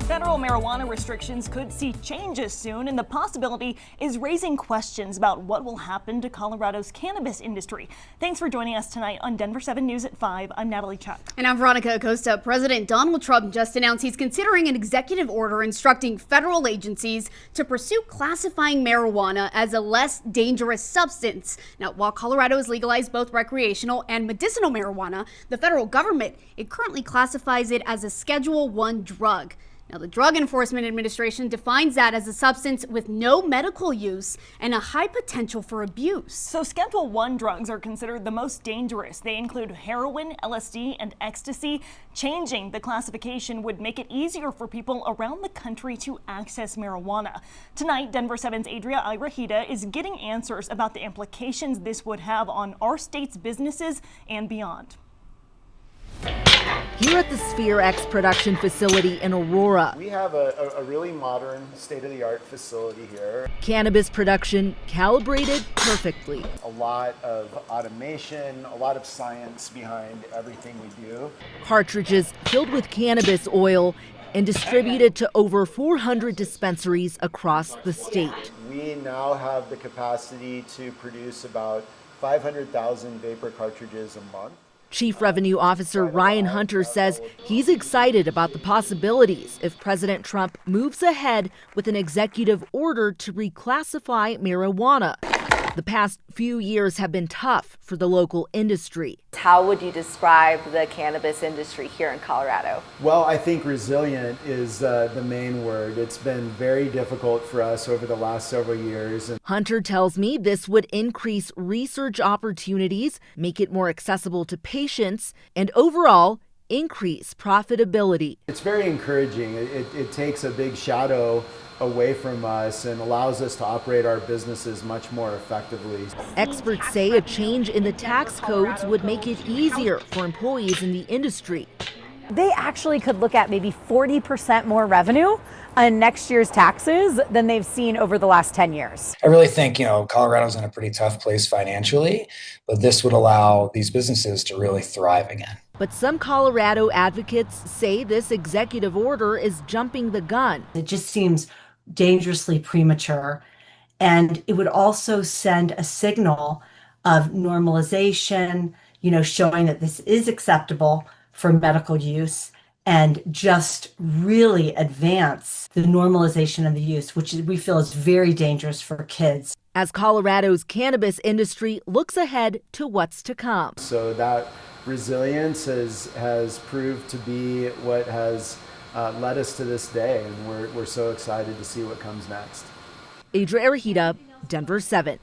Federal marijuana restrictions could see changes soon, and the possibility is raising questions about what will happen to Colorado's cannabis industry. Thanks for joining us tonight on Denver 7 News at 5. I'm Natalie Chuck. And I'm Veronica Acosta. President Donald Trump just announced he's considering an executive order instructing federal agencies to pursue classifying marijuana as a less dangerous substance. Now, while Colorado has legalized both recreational and medicinal marijuana, the federal government, it currently classifies it as a Schedule I drug. Now, the Drug Enforcement Administration defines that as a substance with no medical use and a high potential for abuse. So Schedule I drugs are considered the most dangerous. They include heroin, LSD, and ecstasy. Changing the classification would make it easier for people around the country to access marijuana. Tonight, Denver 7's Adria Irahita is getting answers about the implications this would have on our state's businesses and beyond. Here at the Sphere X production facility in Aurora, we have a really modern, state-of-the-art facility here. Cannabis production calibrated perfectly. A lot of automation, a lot of science behind everything we do. Cartridges filled with cannabis oil and distributed to over 400 dispensaries across the state. We now have the capacity to produce about 500,000 vapor cartridges a month. Chief Revenue Officer Ryan Hunter says he's excited about the possibilities if President Trump moves ahead with an executive order to reclassify marijuana. The past few years have been tough for the local industry. How would you describe the cannabis industry here in Colorado? Well, I think resilient is the main word. It's been very difficult for us over the last several years. Hunter tells me this would increase research opportunities, make it more accessible to patients, and overall increase profitability. It's very encouraging. It takes a big shadow away from us and allows us to operate our businesses much more effectively. Experts say a change in the tax codes would make it easier for employees in the industry. They actually could look at maybe 40% more revenue on next year's taxes than they've seen over the last 10 years. I really think, Colorado's in a pretty tough place financially, but this would allow these businesses to really thrive again. But some Colorado advocates say this executive order is jumping the gun. It just seems dangerously premature, and it would also send a signal of normalization, showing that this is acceptable for medical use, and just really advance the normalization of the use, which we feel is very dangerous for kids. As Colorado's cannabis industry looks ahead to what's to come. So that resilience has proved to be what has led us to this day, and we're so excited to see what comes next. Adria Irahita, Denver 7.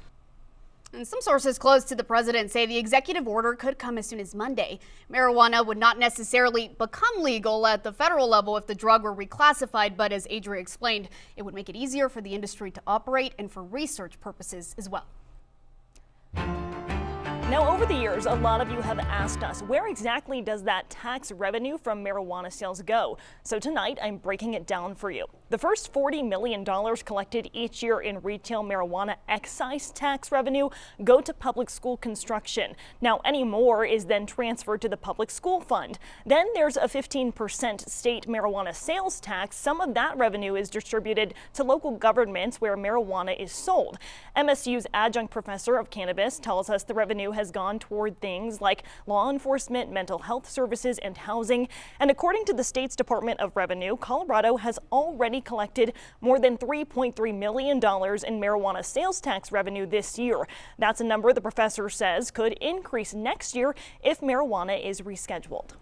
And some sources close to the president say the executive order could come as soon as Monday. Marijuana would not necessarily become legal at the federal level if the drug were reclassified, but as Adria explained, it would make it easier for the industry to operate and for research purposes as well. Now, over the years, a lot of you have asked us, where exactly does that tax revenue from marijuana sales go? So tonight, I'm breaking it down for you. The first $40 million collected each year in retail marijuana excise tax revenue go to public school construction. Now, any more is then transferred to the public school fund. Then there's a 15% state marijuana sales tax. Some of that revenue is distributed to local governments where marijuana is sold. MSU's adjunct professor of cannabis tells us the revenue has gone toward things like law enforcement, mental health services, and housing. And according to the state's Department of Revenue, Colorado has already collected more than $3.3 million in marijuana sales tax revenue this year. That's a number the professor says could increase next year if marijuana is rescheduled.